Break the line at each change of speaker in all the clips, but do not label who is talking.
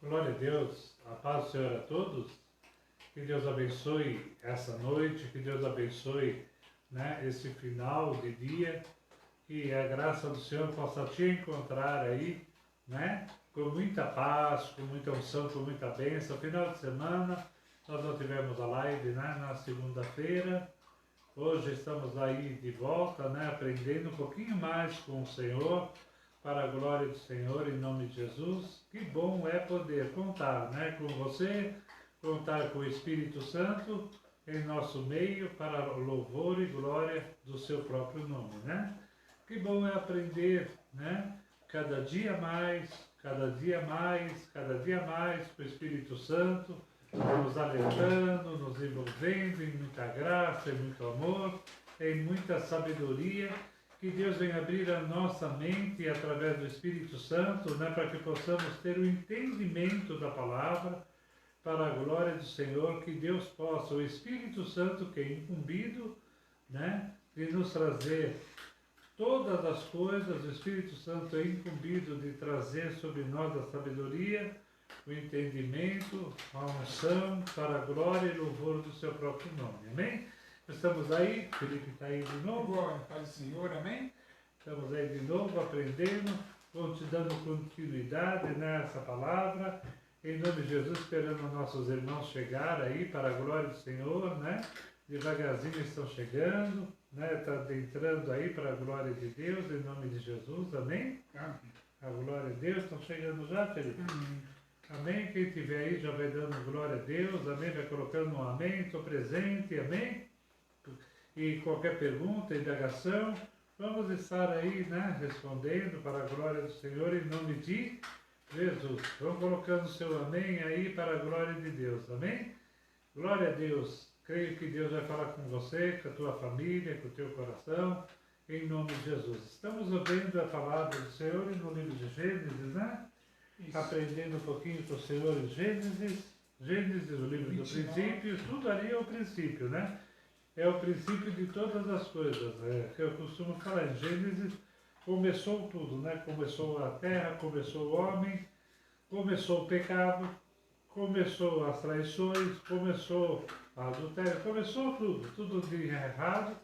Glória a Deus, a paz do Senhor a todos, que Deus abençoe essa noite, que Deus abençoe, esse final de dia, que a graça do Senhor possa te encontrar aí, com muita paz, com muita unção, com muita bênção. Final de semana, nós não tivemos a live, na segunda-feira, hoje estamos aí de volta, aprendendo um pouquinho mais com o Senhor, para a glória do Senhor, em nome de Jesus. Que bom é poder contar, com você, contar com o Espírito Santo em nosso meio, para louvor e glória do seu próprio nome, Que bom é aprender, cada dia mais, cada dia mais, cada dia mais, com o Espírito Santo, nos alertando, nos envolvendo em muita graça, em muito amor, em muita sabedoria. Que Deus venha abrir a nossa mente através do Espírito Santo, para que possamos ter o entendimento da palavra, para a glória do Senhor. Que Deus possa, o Espírito Santo que é incumbido, de nos trazer todas as coisas, o Espírito Santo é incumbido de trazer sobre nós a sabedoria, o entendimento, a unção, para a glória e louvor do seu próprio nome. Amém? Estamos aí, Felipe está aí de novo.
Glória, Pai do Senhor, amém?
Estamos aí de novo aprendendo, vamos te dando continuidade nessa palavra, em nome de Jesus, esperando nossos irmãos chegar aí para a glória do Senhor, Devagarzinho estão chegando, está adentrando aí para a glória de Deus, em nome de Jesus, amém?
Amém.
A glória de Deus, estão chegando já, Felipe? Amém? Quem estiver aí já vai dando glória a Deus, amém? Vai colocando um amém, estou presente, amém? E qualquer pergunta, indagação, vamos estar aí, respondendo para a glória do Senhor, em nome de Jesus. Vamos colocando o seu amém aí para a glória de Deus, amém? Glória a Deus. Creio que Deus vai falar com você, com a tua família, com o teu coração, em nome de Jesus. Estamos ouvindo a palavra do Senhor no livro de Gênesis,
Isso.
Aprendendo um pouquinho com o Senhor em Gênesis, o livro do princípio, tudo ali é o princípio, É o princípio de todas as coisas, que eu costumo falar. Em Gênesis começou tudo, Começou a terra, começou o homem, começou o pecado, começou as traições, começou a adultério, começou tudo de errado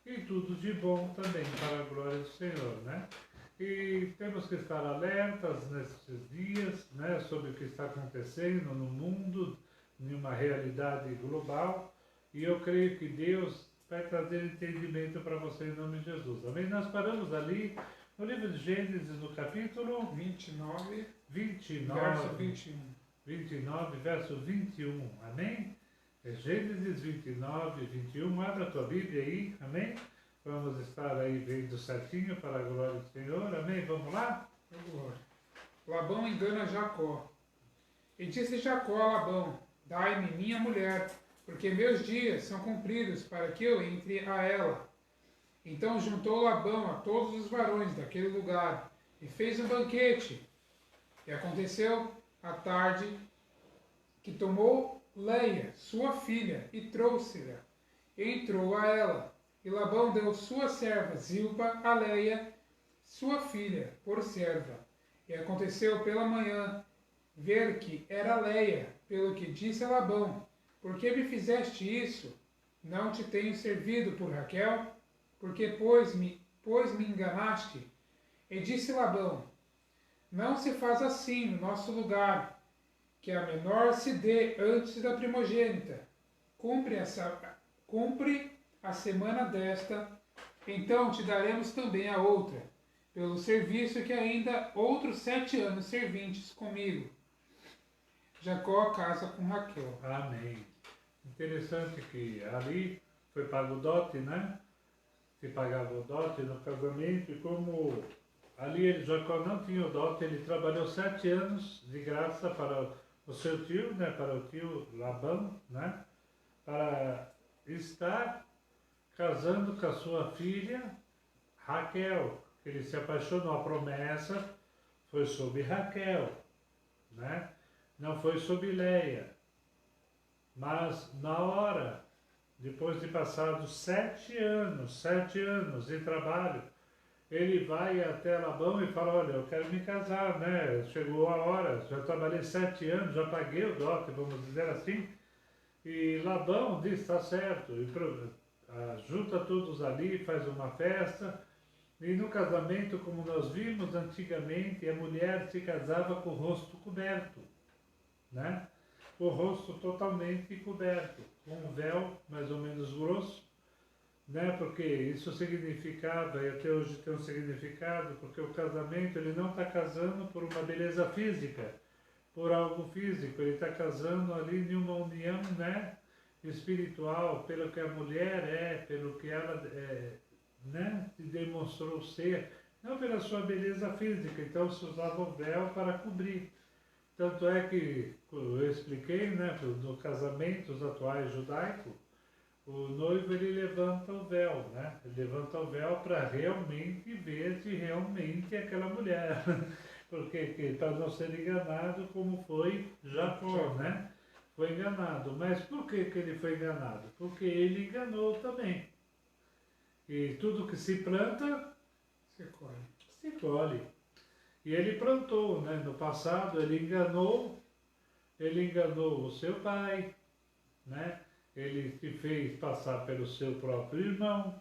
e tudo de bom também, para a glória do Senhor, E temos que estar alertas nesses dias, sobre o que está acontecendo no mundo, em uma realidade global. E eu creio que Deus vai trazer entendimento para você em nome de Jesus. Amém? Nós paramos ali no livro de Gênesis, no capítulo
29,
verso
verso 21.
29, verso 21. Amém? É Gênesis 29, 21. Abra a tua Bíblia aí. Amém? Vamos estar aí vendo certinho para a glória do Senhor. Amém? Vamos lá?
Glória. Labão engana Jacó. E disse Jacó a Labão: dai-me minha mulher, porque meus dias são cumpridos para que eu entre a ela. Então juntou Labão a todos os varões daquele lugar e fez um banquete. E aconteceu à tarde que tomou Leia, sua filha, e trouxe-a. E entrou a ela. E Labão deu sua serva Zilpa a Leia, sua filha, por serva. E aconteceu pela manhã ver que era Leia, pelo que disse a Labão: por que me fizeste isso? Não te tenho servido por Raquel? Porque, pois me enganaste? E disse Labão: não se faz assim no nosso lugar, que a menor se dê antes da primogênita. Cumpre a semana desta, então te daremos também a outra, pelo serviço que ainda outros 7 anos servintes comigo. Jacó casa com Raquel.
Amém. Interessante que ali foi pago o dote, Se pagava o dote no casamento, e como ali Jacó não tinha o dote, ele trabalhou 7 anos de graça para o seu tio, para o tio Labão, para estar casando com a sua filha Raquel. Ele se apaixonou, a promessa foi sobre Raquel, Não foi sobre Leia. Mas na hora, depois de passados 7 anos de trabalho, ele vai até Labão e fala, olha, eu quero me casar, né? Chegou a hora, já trabalhei 7 anos, já paguei o dote, vamos dizer assim. E Labão diz, está certo, e junta todos ali, faz uma festa. E no casamento, como nós vimos antigamente, a mulher se casava com o rosto coberto, né? O rosto totalmente coberto, com um véu mais ou menos grosso, né? Porque isso significava, e até hoje tem um significado, porque o casamento, ele não está casando por uma beleza física, por algo físico, ele está casando ali em uma união, né, espiritual, pelo que a mulher é, pelo que ela é, né, se demonstrou ser, não pela sua beleza física. Então se usava o véu para cobrir. Tanto é que eu expliquei, né, no casamento atuais judaico, o noivo ele levanta o véu, né? Ele levanta o véu para realmente ver se realmente é aquela mulher. Porque para não ser enganado como foi Jacó, né? Foi enganado. Mas por que ele foi enganado? Porque ele enganou também. E tudo que se planta,
Se colhe.
se colhe. E ele plantou, né? No passado ele enganou o seu pai, né? Ele se fez passar pelo seu próprio irmão.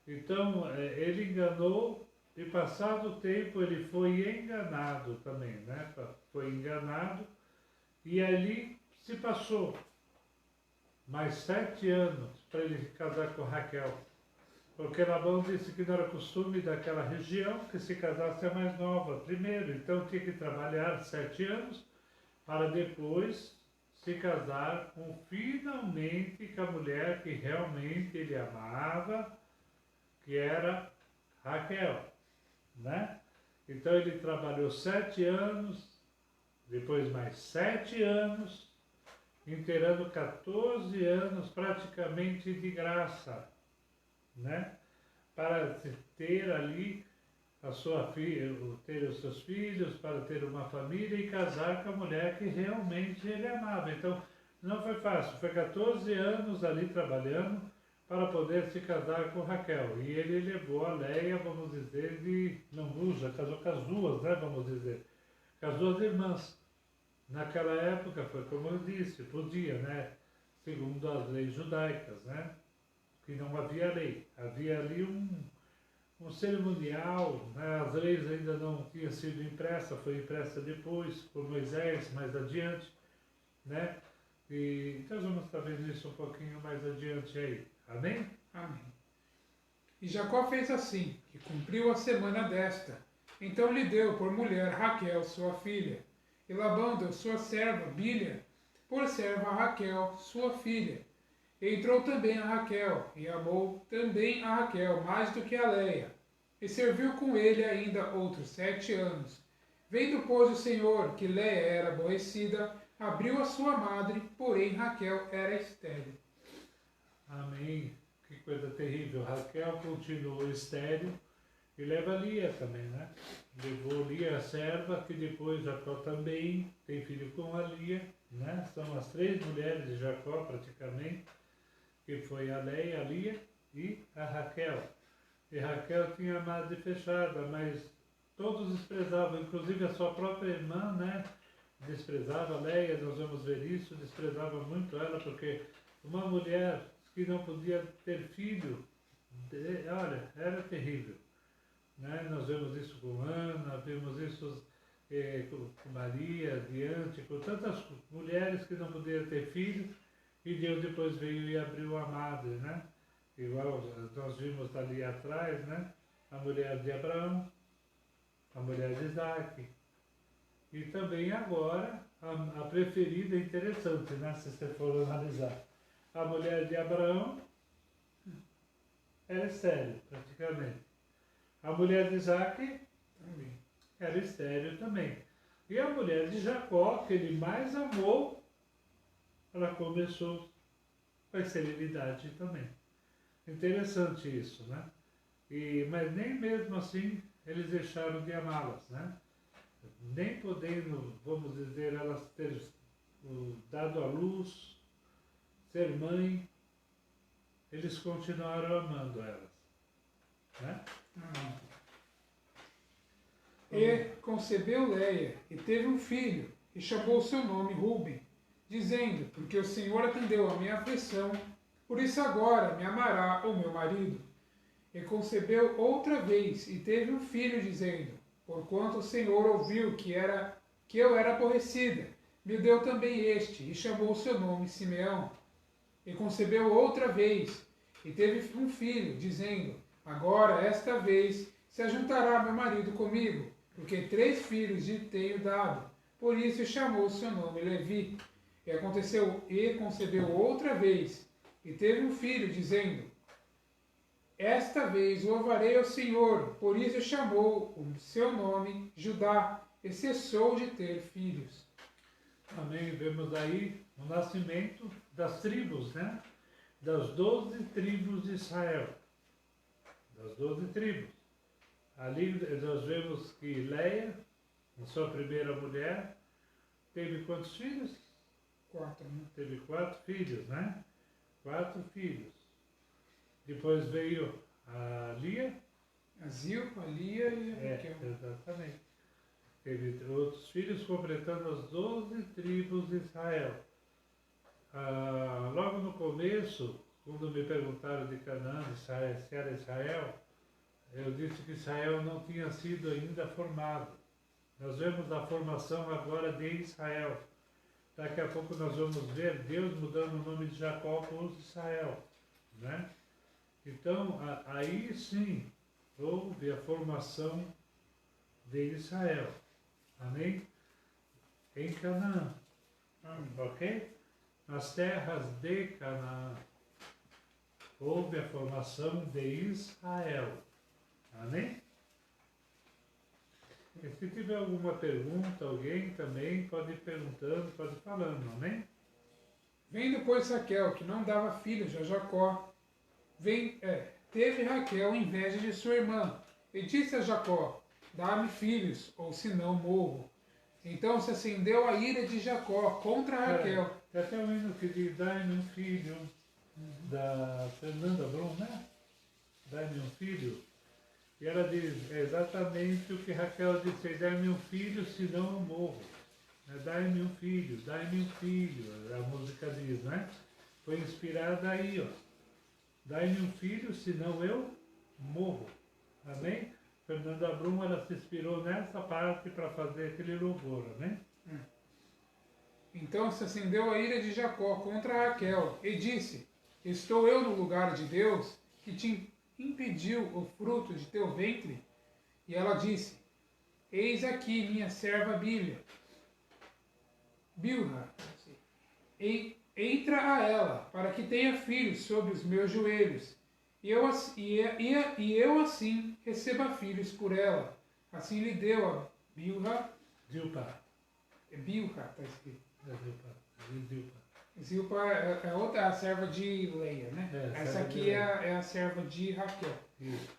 Então, ele enganou e passado o tempo ele foi enganado também, né? Foi enganado e ali se passou mais 7 anos para ele casar com Raquel. Porque Labão disse que não era costume daquela região que se casasse a mais nova primeiro. Então tinha que trabalhar 7 anos para depois se casar com finalmente com a mulher que realmente ele amava, que era Raquel, né? Então ele trabalhou 7 anos, depois mais 7 anos, inteirando 14 anos praticamente de graça, né? Para ter ali a sua filha, ter os seus filhos, para ter uma família e casar com a mulher que realmente ele amava. Então não foi fácil, foi 14 anos ali trabalhando para poder se casar com Raquel. E ele levou a Leia, vamos dizer, de lambuja, casou com as duas, né, vamos dizer, com as duas irmãs. Naquela época, foi como eu disse, podia, né, segundo as leis judaicas, né, que não havia lei. Havia ali um cerimonial, né, as leis ainda não tinham sido impressa, foi impressa depois, por Moisés, mais adiante, né, e então vamos estar vendo isso um pouquinho mais adiante aí. Amém?
Amém. E Jacó fez assim, e cumpriu a semana desta. Então lhe deu por mulher Raquel, sua filha. E Labão deu sua serva, Bilha, por serva a Raquel, sua filha. E entrou também a Raquel, e amou também a Raquel mais do que a Leia. E serviu com ele ainda outros 7 anos. Vendo, pois, o Senhor que Leia era aborrecida, abriu a sua madre, porém Raquel era estéril.
Amém. Que coisa terrível. Raquel continuou estéril e leva Lia também, né? Levou Lia, a serva, que depois Jacó também tem filho com a Lia, né? São as 3 mulheres de Jacó, praticamente, que foi a Leia, a Lia e a Raquel. E Raquel tinha a madre fechada, mas todos desprezavam, inclusive a sua própria irmã, né? Desprezava a Leia, nós vamos ver isso, desprezava muito ela, porque uma mulher que não podia ter filho, olha, era terrível, né? Nós vemos isso com Ana, vemos isso com Maria, adiante, com tantas mulheres que não podiam ter filho, e Deus depois veio e abriu a madre, né? Igual nós vimos ali atrás, né? A mulher de Abraão, a mulher de Isaac. E também agora, a preferida é interessante, né? Se você for analisar. A mulher de Abraão era estéril, praticamente. A mulher de Isaac
Também.
era estéril também. E a mulher de Jacó, que ele mais amou, ela começou com a esterilidade também. Interessante isso, né? Mas nem mesmo assim eles deixaram de amá-las, né? Nem podendo, vamos dizer, elas ter dado à luz, ser mãe, eles continuaram amando elas, né?
E concebeu Leia, e teve um filho, e chamou o seu nome Ruben, dizendo, porque o Senhor atendeu a minha aflição, por isso agora me amará o meu marido. E concebeu outra vez, e teve um filho, dizendo, porquanto o Senhor ouviu que eu era aborrecida, me deu também este, e chamou o seu nome Simeão. E concebeu outra vez, e teve um filho, dizendo, agora, esta vez, se ajuntará meu marido comigo, porque 3 filhos lhe tenho dado. Por isso chamou o seu nome Levi. E concebeu outra vez, e teve um filho, dizendo, esta vez louvarei ao Senhor. Por isso chamou o seu nome Judá, e cessou de ter filhos.
Amém. Vemos aí o nascimento das tribos, né? Das 12 tribos de Israel. Das 12 tribos. Ali nós vemos que Leia, a sua primeira mulher, teve quantos filhos?
4, né?
Teve 4 filhos, né? 4 filhos. Depois veio a Lia.
A Zilpa, a Lia e a Raquel.
Exatamente. Teve outros filhos, completando as 12 tribos de Israel. Logo no começo, quando me perguntaram de Canaã, se era Israel, eu disse que Israel não tinha sido ainda formado. Nós vemos a formação agora de Israel. Daqui a pouco nós vamos ver Deus mudando o nome de Jacó por Israel, né? Então, aí sim, houve a formação de Israel. Amém? Em Canaã. Ok? Nas terras de Canaã. Houve a formação de Israel. Amém? E se tiver alguma pergunta, alguém também pode ir perguntando, pode ir falando, amém?
Vendo, pois, Raquel, que não dava filhos a Jacó, teve Raquel inveja de sua irmã, e disse a Jacó, dá-me filhos, ou senão morro. Então se acendeu a ira de Jacó contra Raquel.
Tem até um hino que diz, dai-me um filho, da Fernanda Brum, né? Dai-me um filho. E ela diz exatamente o que Raquel disse, dai-me um filho, senão eu morro. Dai-me um filho, a música diz, né? Foi inspirada aí, ó. Dai-me um filho, senão eu morro. Amém? Fernanda Brum, ela se inspirou nessa parte para fazer aquele louvor, amém?
Então se acendeu a ira de Jacó contra Raquel, e disse, estou eu no lugar de Deus, que te impediu o fruto de teu ventre? E ela disse, eis aqui minha serva Bilha, entra a ela, para que tenha filhos sobre os meus joelhos, e eu assim receba filhos por ela. Assim lhe deu a Bilha.
Zilpa.
Bilha, está escrito.
Zilpa.
Zilpa é outra, a serva de Leia, né? Essa aqui é a serva de Raquel.
Isso.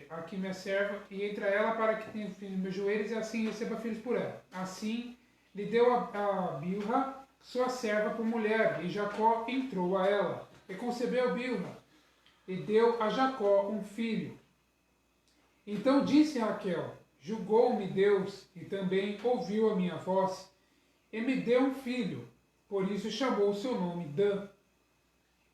Aqui minha serva, e entra ela para que tenha filhos nos meus joelhos, e assim receba filhos por ela. Assim lhe deu a Bilha, sua serva, por mulher, e Jacó entrou a ela, e concebeu Bilha, e deu a Jacó um filho. Então disse Raquel, julgou-me Deus, e também ouviu a minha voz, e me deu um filho, por isso chamou o seu nome Dan.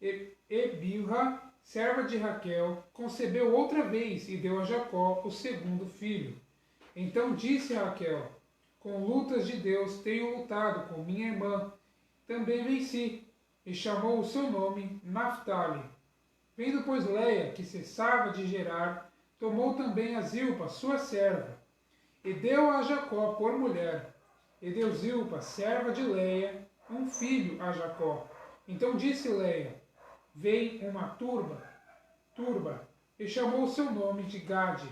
E Bilha, serva de Raquel, concebeu outra vez, e deu a Jacó o segundo filho. Então disse Raquel, com lutas de Deus tenho lutado com minha irmã, também venci, e chamou o seu nome Naphtali. Vendo, pois, Leia, que cessava de gerar, tomou também a Zilpa, sua serva, e deu a Jacó por mulher. E deu Zilpa, serva de Leia, um filho a Jacó. Então disse Leia, vem uma turba, e chamou o seu nome de Gade.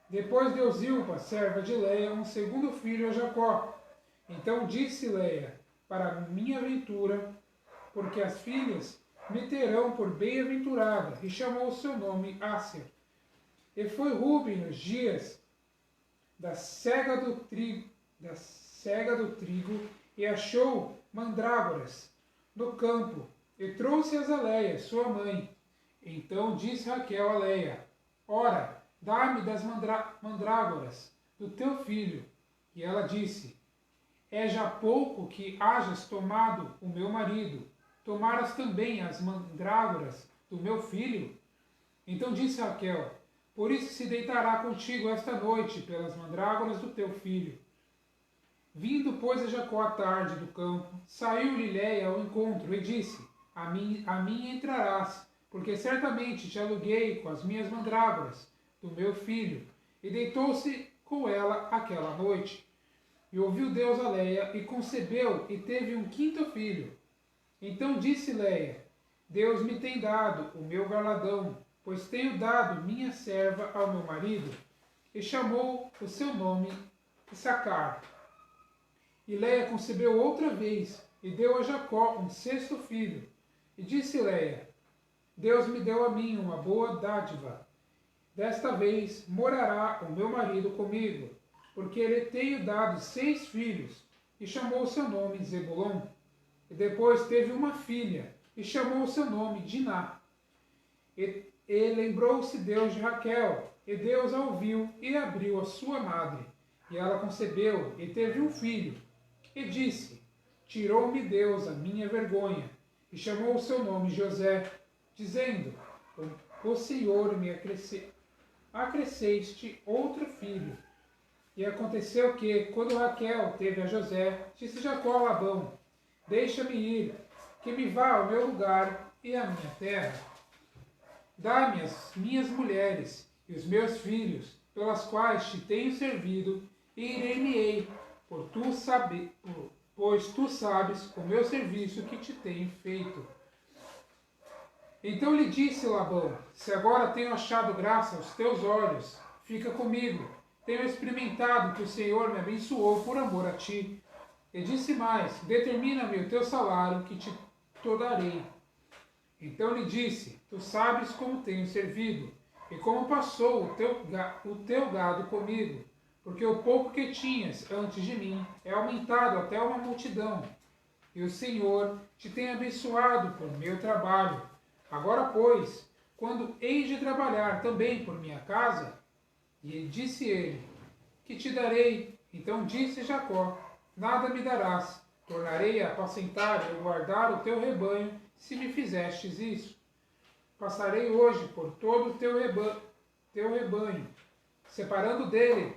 Depois deu Zilpa, serva de Leia, um segundo filho a Jacó. Então disse Leia, para minha ventura, porque as filhas me terão por bem-aventurada, e chamou o seu nome Asser. E foi Ruben nos dias da cega do trigo, e achou mandrágoras no campo, e trouxe-as a Leia, sua mãe. Então disse Raquel a Leia, ora, dá-me das mandrágoras do teu filho. E ela disse, é já pouco que hajas tomado o meu marido, tomaras também as mandrágoras do meu filho? Então disse Raquel, por isso se deitará contigo esta noite pelas mandrágoras do teu filho. Vindo, pois, a Jacó à tarde do campo, saiu-lhe Léia ao encontro e disse, a mim entrarás, porque certamente te aluguei com as minhas mandrágoras do meu filho. E deitou-se com ela aquela noite. E ouviu Deus a Léia, e concebeu, e teve um quinto filho. Então disse Léia, Deus me tem dado o meu galardão, pois tenho dado minha serva ao meu marido. E chamou o seu nome Issacar. E Léia concebeu outra vez, e deu a Jacó um sexto filho. E disse Léia, Deus me deu a mim uma boa dádiva. Desta vez morará o meu marido comigo, porque lhe tenho dado 6 filhos. E chamou o seu nome Zebulon. E depois teve uma filha, e chamou o seu nome Diná. E lembrou-se Deus de Raquel, e Deus a ouviu e abriu a sua madre. E ela concebeu, e teve um filho. E disse, tirou-me Deus a minha vergonha, e chamou o seu nome José, dizendo, o Senhor me acresceste outro filho. E aconteceu que, quando Raquel teve a José, disse Jacó a Labão, deixa-me ir, que me vá ao meu lugar e à minha terra. Dá-me as minhas mulheres e os meus filhos, pelas quais te tenho servido, e irei-me-ei, pois tu sabes o meu serviço que te tenho feito. Então lhe disse Labão, se agora tenho achado graça aos teus olhos, fica comigo. Tenho experimentado que o Senhor me abençoou por amor a ti. E disse mais, determina-me o teu salário que te darei. Então lhe disse, tu sabes como tenho servido, e como passou o teu gado comigo, porque o pouco que tinhas antes de mim é aumentado até uma multidão. E o Senhor te tem abençoado por meu trabalho. Agora, pois, quando hei de trabalhar também por minha casa? E disse ele, que te darei? Então disse Jacó, nada me darás, tornarei a apacentar e guardar o teu rebanho, se me fizestes isso. Passarei hoje por todo o teu rebanho, separando dele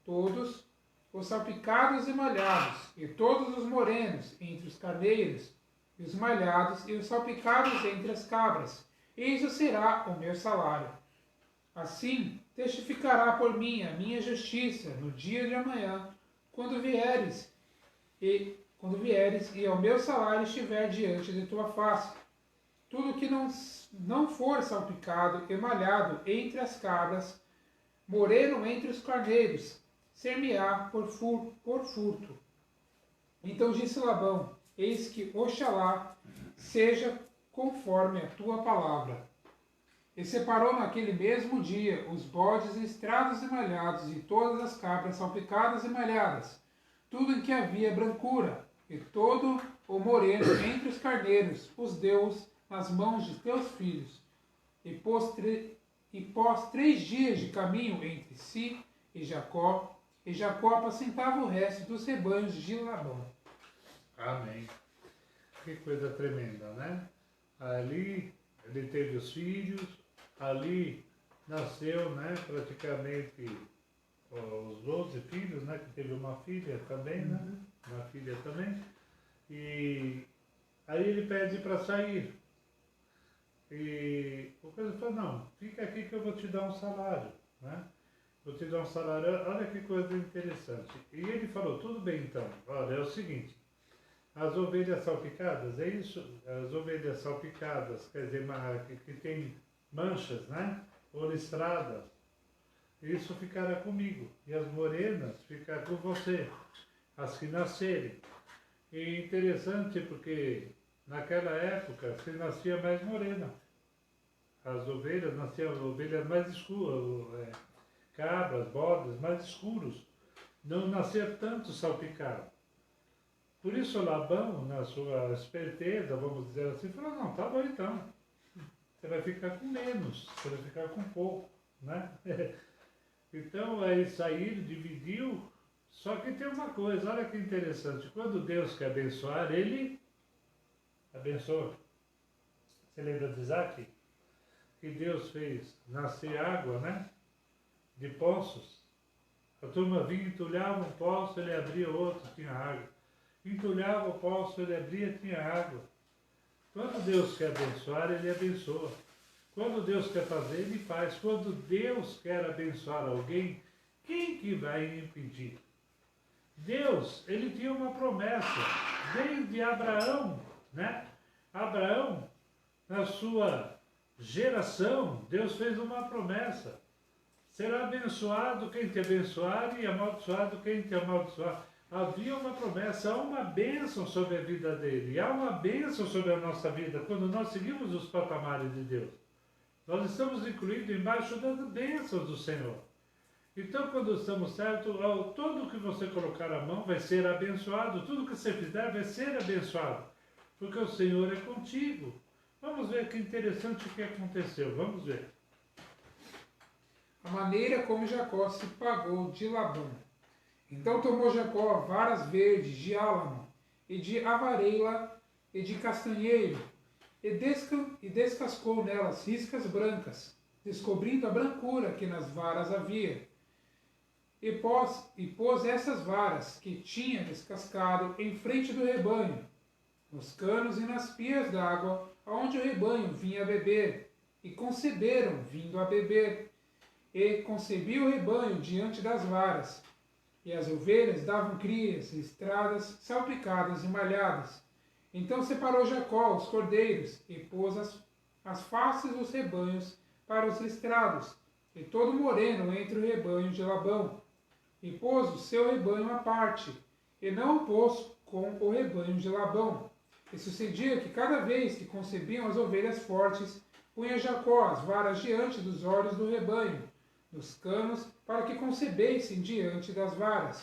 todos os salpicados e malhados, e todos os morenos entre os carneiros, e os malhados e os salpicados entre as cabras. Isso será o meu salário. Assim testificará por mim a minha justiça no dia de amanhã, quando vieres e ao meu salário estiver diante de tua face. Tudo que não for salpicado e malhado entre as cabras, moreno entre os carneiros, ser-me-á por furto. Então disse Labão, eis que Oxalá seja conforme a tua palavra. E separou naquele mesmo dia os bodes listrados e malhados, e todas as cabras salpicadas e malhadas, tudo em que havia brancura, e todo o moreno entre os carneiros, os deu nas mãos de teus filhos. E pós 3 dias de caminho entre si e Jacó apacentava o resto dos rebanhos de Labão.
Amém. Que coisa tremenda, né? Ali ele teve os filhos, ali nasceu, né, praticamente os 12 filhos, né, que teve uma filha também, né? Uma filha também. E aí ele pede para sair. E o coisa falou, não, fica aqui que eu vou te dar um salário, né? Vou te dar um salário, olha que coisa interessante. E ele falou, tudo bem então, olha, é o seguinte, as ovelhas salpicadas, é isso? As ovelhas salpicadas, quer dizer, que tem manchas, né? Ou listradas, isso ficará comigo. E as morenas ficarão com você, as que nascerem. E interessante porque naquela época se nascia mais morena. As ovelhas nasciam ovelhas mais escuras, cabras, bodes mais escuros. Não nascia tanto salpicado. Por isso Labão, na sua esperteza, vamos dizer assim, falou, não, tá bom então. Você vai ficar com menos, você vai ficar com pouco, né? Então aí saíram, dividiu, só que tem uma coisa, olha que interessante, quando Deus quer abençoar, Ele abençoa. Você lembra de Isaac? Que Deus fez nascer água, né? De poços. A turma vinha, entulhava um poço, ele abria outro, tinha água. Entulhava o poço, ele abria, tinha água. Quando Deus quer abençoar, Ele abençoa. Quando Deus quer fazer, Ele faz. Quando Deus quer abençoar alguém, quem que vai impedir? Deus, Ele tinha uma promessa, desde Abraão, né? Abraão, na sua geração, Deus fez uma promessa. Será abençoado quem te abençoar e amaldiçoado quem te amaldiçoar. Havia uma promessa, há uma bênção sobre a vida dele, há uma bênção sobre a nossa vida quando nós seguimos os patamares de Deus. Nós estamos incluídos embaixo das bênçãos do Senhor. Então, quando estamos certos, tudo que você colocar a mão vai ser abençoado, tudo que você fizer vai ser abençoado, porque o Senhor é contigo. Vamos ver que interessante o que aconteceu, vamos ver.
A maneira como Jacó se pagou de Labão. Então tomou Jacó varas verdes de álamo, e de avareila, e de castanheiro, e descascou nelas riscas brancas, descobrindo a brancura que nas varas havia. E pôs essas varas que tinha descascado em frente do rebanho, nos canos e nas pias d'água, aonde o rebanho vinha beber, e conceberam vindo a beber. E concebia o rebanho diante das varas, e as ovelhas davam crias, listradas, salpicadas e malhadas. Então separou Jacó os cordeiros, e pôs as faces dos rebanhos para os listrados, e todo moreno entre o rebanho de Labão. E pôs o seu rebanho à parte, e não o pôs com o rebanho de Labão. E sucedia que cada vez que concebiam as ovelhas fortes, punha Jacó as varas diante dos olhos do rebanho, nos canos, para que concebessem diante das varas.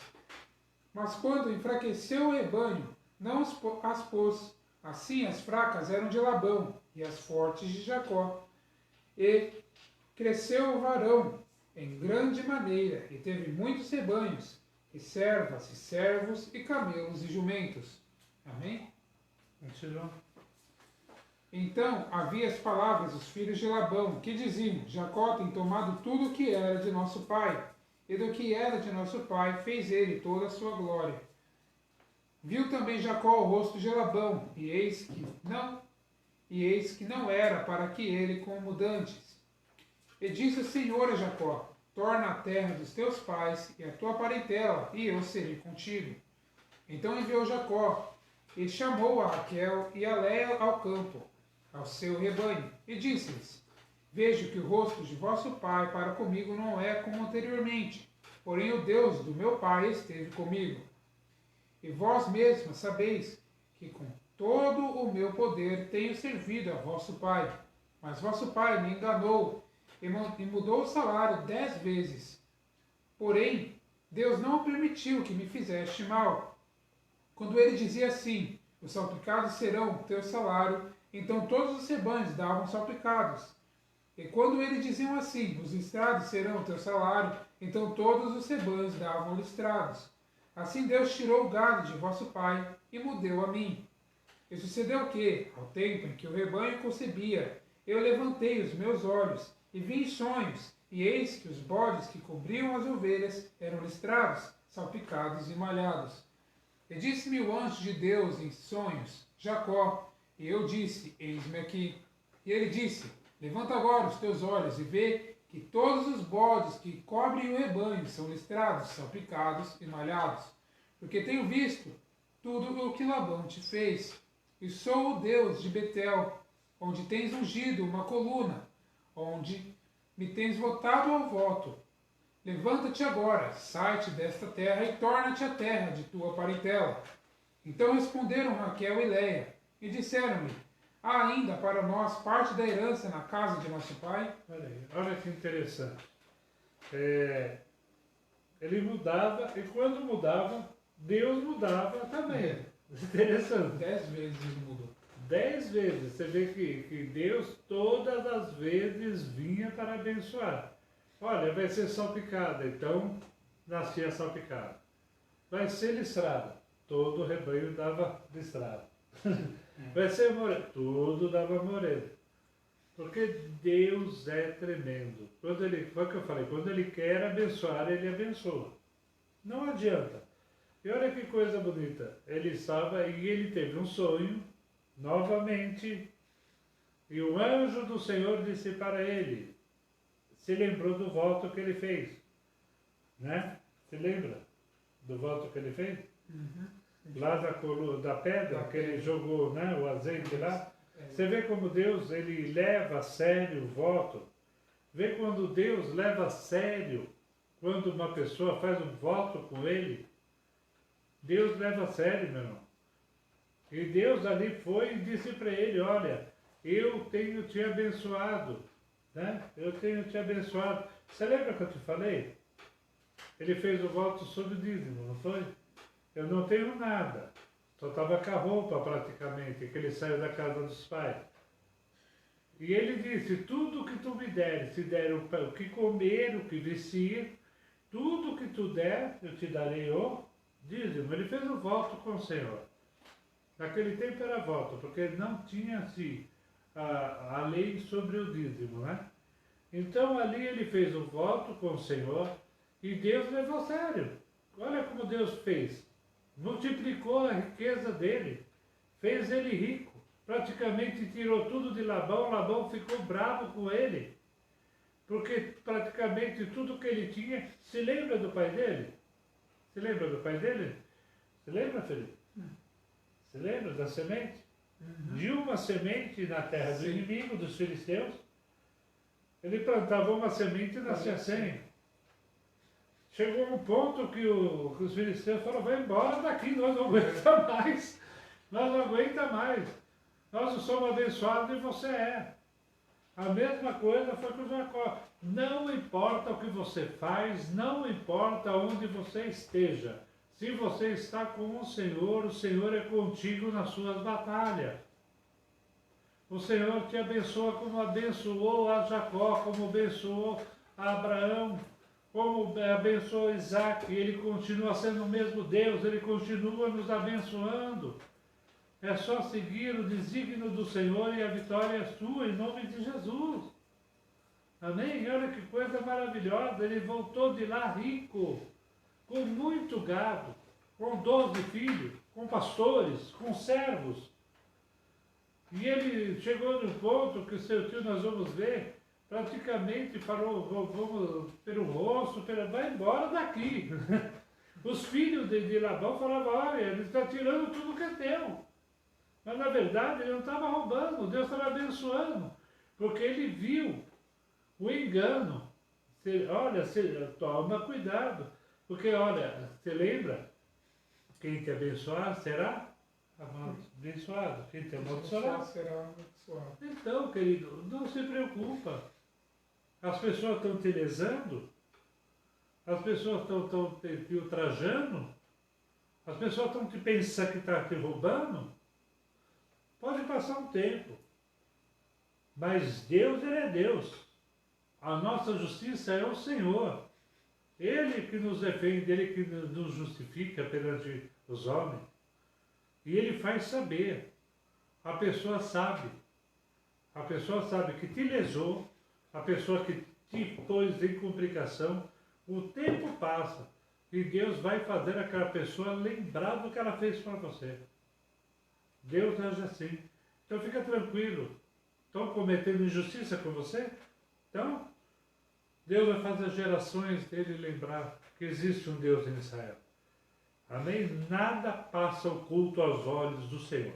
Mas quando enfraqueceu o rebanho, não as pôs. Assim as fracas eram de Labão, e as fortes de Jacó. E cresceu o varão em grande maneira, e teve muitos rebanhos, e servas, e servos, e camelos, e jumentos. Amém? Então havia as palavras dos filhos de Labão, que diziam: Jacó tem tomado tudo o que era de nosso pai, e do que era de nosso pai fez ele toda a sua glória. Viu também Jacó o rosto de Labão, e eis que não era para que ele como dantes. E disse o Senhor a Jacó: torna a terra dos teus pais e a tua parentela, e eu serei contigo. Então enviou Jacó, e chamou a Raquel e a Léia ao campo, ao seu rebanho, e disse-lhes: vejo que o rosto de vosso pai para comigo não é como anteriormente, porém o Deus do meu pai esteve comigo. E vós mesmos sabeis que com todo o meu poder tenho servido a vosso pai. Mas vosso pai me enganou e mudou o salário 10 vezes. Porém, Deus não permitiu que me fizeste mal. Quando ele dizia assim: os salpicados serão teu salário, então todos os rebanhos davam salpicados. E quando ele diziam assim: os listrados serão teu salário, então todos os rebanhos davam listrados. Assim Deus tirou o gado de vosso pai e mudou a mim. E sucedeu que, ao tempo em que o rebanho concebia, eu levantei os meus olhos e vi em sonhos, e eis que os bodes que cobriam as ovelhas eram listrados, salpicados e malhados. E disse-me o anjo de Deus em sonhos: Jacó. E eu disse: eis-me aqui. E ele disse: levanta agora os teus olhos e vê que todos os bodes que cobrem o rebanho são listrados, salpicados e malhados. Porque tenho visto tudo o que Labão te fez. E sou o Deus de Betel, onde tens ungido uma coluna, onde me tens votado ao voto. Levanta-te agora, sai-te desta terra e torna-te a terra de tua parentela. Então responderam Raquel e Léia, e disseram-me: há ainda para nós parte da herança na casa de nosso pai?
Olha que interessante. Ele mudava, e quando mudava, Deus mudava também. Interessante.
10 vezes ele mudou.
10 vezes. Você vê que Deus todas as vezes vinha para abençoar. olha, vai ser salpicada, então nascia salpicada. Vai ser listrada, todo o rebanho dava listrada. Vai ser morena, tudo dava morena. Porque Deus é tremendo. Quando ele, foi o que eu falei, quando Ele quer abençoar, Ele abençoa. Não adianta. E olha que coisa bonita. Ele estava e ele teve um sonho, novamente, e o anjo do Senhor disse para ele, se lembrou do voto que ele fez, né? Se lembra do voto que ele fez? Lá da pedra que ele jogou, né, o azeite lá. Você vê como Deus, ele leva a sério o voto. Vê quando Deus leva a sério, quando uma pessoa faz um voto com ele, Deus leva a sério, meu irmão. E Deus ali foi e disse para ele, olha, eu tenho te abençoado, né? Eu tenho te abençoado. Você lembra que eu te falei? Ele fez o voto sobre o dízimo, não foi? Eu não tenho nada. Só estava com a roupa praticamente, que ele saiu da casa dos pais. E ele disse, tudo que tu me deres, se der o que comer, o que vestir, tudo que tu der, eu te darei o dízimo. Ele fez o voto com o Senhor. Naquele tempo era voto, porque não tinha-se a lei sobre o dízimo, né? Então ali ele fez o voto com o Senhor e Deus levou a sério. Olha como Deus fez. Multiplicou a riqueza dele, fez ele rico, praticamente tirou tudo de Labão, Labão ficou bravo com ele, porque praticamente tudo que ele tinha, se lembra do pai dele? Se lembra do pai dele? Se lembra, Felipe? Se lembra da semente? De uma semente na terra do inimigo, dos filisteus, ele plantava uma semente e nascia 100. Chegou um ponto que os filisteus falaram, vai embora daqui, nós não aguentamos mais. Nós não aguentamos mais. Nós não somos abençoados e você é. A mesma coisa foi com Jacó. Não importa o que você faz, não importa onde você esteja. Se você está com o Senhor é contigo nas suas batalhas. O Senhor te abençoa como abençoou a Jacó, como abençoou a Abraão, como abençoou Isaac. Ele continua sendo o mesmo Deus, Ele continua nos abençoando. É só seguir o desígnio do Senhor e a vitória é sua, em nome de Jesus. Amém? E olha que coisa maravilhosa, ele voltou de lá rico, com muito gado, com 12 filhos, com pastores, com servos. E ele chegou no ponto que seu tio, nós vamos ver, praticamente falou, vamos pelo rosto, vai embora daqui. Os filhos de Labão falavam, olha, ele está tirando tudo que é teu. Mas na verdade ele não estava roubando, Deus estava abençoando, porque ele viu o engano. Olha, toma cuidado, porque olha, você lembra? Quem te abençoar será abençoado, quem te amaldiçoar
será abençoado.
Então, querido, não se preocupa. As pessoas estão te lesando, as pessoas estão te ultrajando, as pessoas estão te pensando que está te roubando. Pode passar um tempo, mas Deus, Ele é Deus. A nossa justiça é o Senhor. Ele que nos defende, Ele que nos justifica perante os homens. E Ele faz saber. A pessoa sabe que te lesou, a pessoa que te pôs em complicação. O tempo passa e Deus vai fazer aquela pessoa lembrar do que ela fez para você. Deus age assim. Então fica tranquilo. Estão cometendo injustiça com você? Então, Deus vai fazer as gerações dele lembrar que existe um Deus em Israel. Amém? Nada passa oculto aos olhos do Senhor.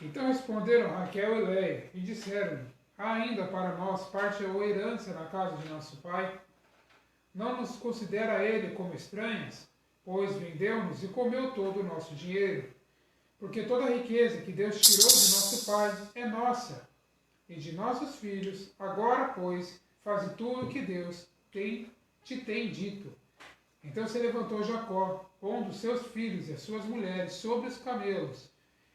Então responderam Raquel e Leia e disseram-lhe, há ainda para nós parte ou herança na casa de nosso pai? Não nos considera ele como estranhas? Pois vendeu-nos e comeu todo o nosso dinheiro. Porque toda a riqueza que Deus tirou de nosso pai é nossa e de nossos filhos. Agora, pois, faze tudo o que Deus te tem dito. Então se levantou Jacó, pondo seus filhos e as suas mulheres sobre os camelos,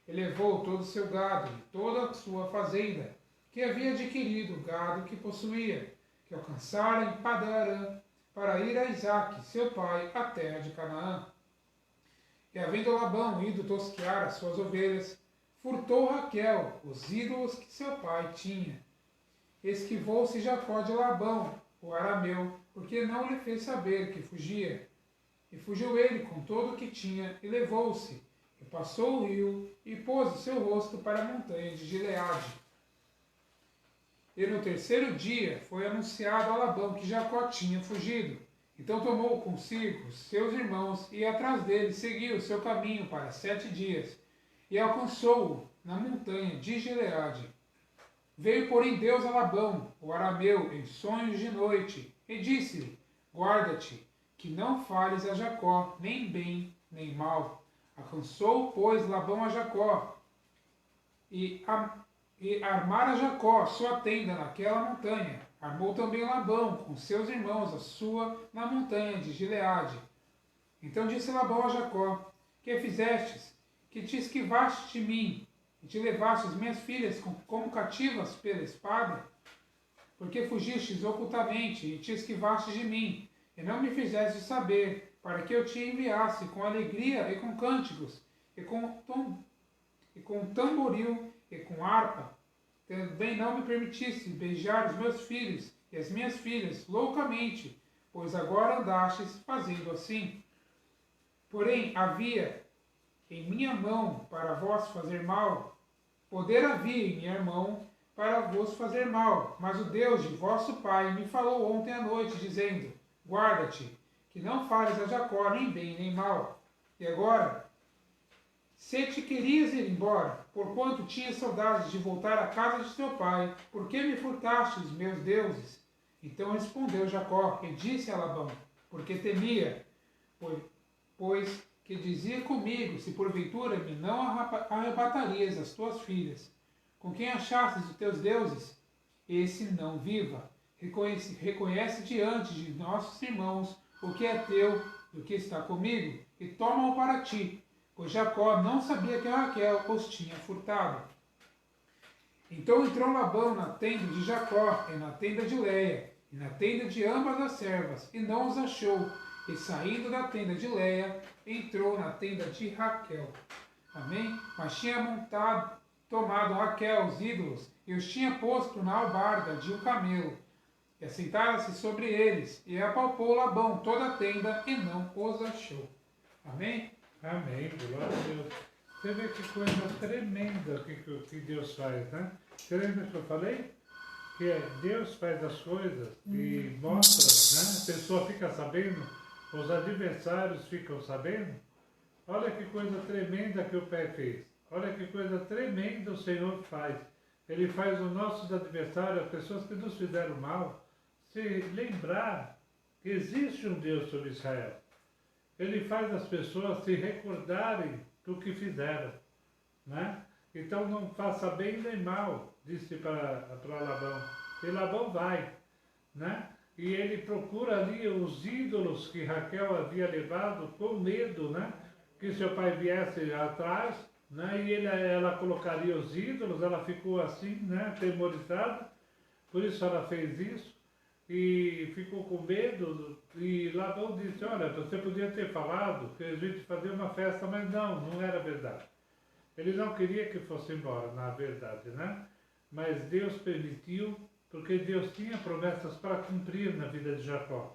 e levou todo o seu gado e toda a sua fazenda, que havia adquirido o gado que possuía, que alcançara em Padarã, para ir a Isaque, seu pai, à terra de Canaã. E havendo Labão ido tosquear as suas ovelhas, furtou Raquel os ídolos que seu pai tinha. Esquivou-se Jacó de Labão, o arameu, porque não lhe fez saber que fugia. E fugiu ele com todo o que tinha, e levou-se, e passou o rio, e pôs o seu rosto para a montanha de Gileade. E no terceiro dia foi anunciado a Labão que Jacó tinha fugido. Então tomou consigo seus irmãos e atrás dele seguiu o seu caminho para 7 dias, e alcançou-o na montanha de Gileade. Veio, porém, Deus a Labão, o arameu, em sonhos de noite, e disse-lhe: Guarda-te, que não fales a Jacó, nem bem, nem mal. Alcançou, pois, Labão a Jacó, e armara Jacó sua tenda naquela montanha. Armou também Labão com seus irmãos a sua na montanha de Gileade. Então disse Labão a Jacó: Que fizestes? Que te esquivaste de mim, e te levaste as minhas filhas como cativas pela espada? Porque fugistes ocultamente e te esquivaste de mim, e não me fizeste saber, para que eu te enviasse com alegria e com cânticos, e com tamboril e com harpa. Também não me permitisse beijar os meus filhos e as minhas filhas loucamente, pois agora andastes fazendo assim. Porém, havia em minha mão para vós fazer mal, poder havia em minha mão para vos fazer mal, mas o Deus de vosso pai me falou ontem à noite, dizendo: Guarda-te, que não fales a Jacó nem bem nem mal. E agora, se te querias ir embora, porquanto tinhas saudades de voltar à casa de teu pai, por que me furtaste os meus deuses? Então respondeu Jacó e disse a Labão, porque temia, pois que dizia comigo, se porventura me não arrebatarias as tuas filhas. Com quem achastes os teus deuses? Esse não viva. Reconhece diante de nossos irmãos o que é teu e o que está comigo, e toma-o para ti, pois Jacó não sabia que Raquel os tinha furtado. Então entrou Labão na tenda de Jacó, e na tenda de Leia, e na tenda de ambas as servas, e não os achou. E saindo da tenda de Leia, entrou na tenda de Raquel. Amém? Mas tinha tomado Raquel os ídolos, e os tinha posto na albarda de um camelo. E assentara-se sobre eles, e apalpou Labão toda a tenda, e não os achou. Amém?
Amém, glória a Deus. Você vê que coisa tremenda que Deus faz, né? Você lembra que eu falei? Que Deus faz as coisas e mostra, né? A pessoa fica sabendo, os adversários ficam sabendo. Olha que coisa tremenda que o Pai fez. Olha que coisa tremenda o Senhor faz. Ele faz os nossos adversários, as pessoas que nos fizeram mal, se lembrar que existe um Deus sobre Israel. Ele faz as pessoas se recordarem do que fizeram, né? Então não faça bem nem mal, disse para Labão. E Labão vai, né? E ele procura ali os ídolos que Raquel havia levado com medo, né? Que seu pai viesse atrás, né? E ela colocaria os ídolos, ela ficou assim, né? Atemorizada, por isso ela fez isso. E ficou com medo, e Labão disse: olha, você podia ter falado que a gente fazia uma festa, mas não era verdade. Ele não queria que fosse embora, na verdade, né? Mas Deus permitiu, porque Deus tinha promessas para cumprir na vida de Jacó.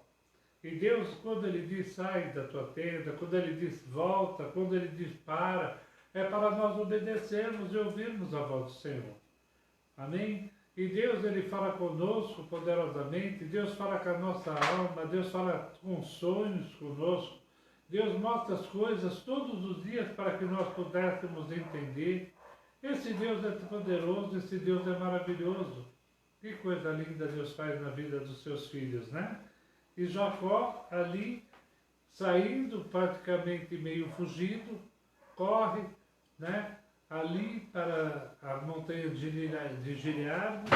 E Deus, quando Ele diz sai da tua tenda, quando Ele diz volta, quando Ele diz para, é para nós obedecermos e ouvirmos a voz do Senhor. Amém? E Deus, Ele fala conosco poderosamente, Deus fala com a nossa alma, Deus fala com sonhos conosco, Deus mostra as coisas todos os dias para que nós pudéssemos entender. Esse Deus é poderoso, esse Deus é maravilhoso. Que coisa linda Deus faz na vida dos seus filhos, né? E Jacó ali, saindo praticamente meio fugido, corre, né? Ali para a montanha de Gileade,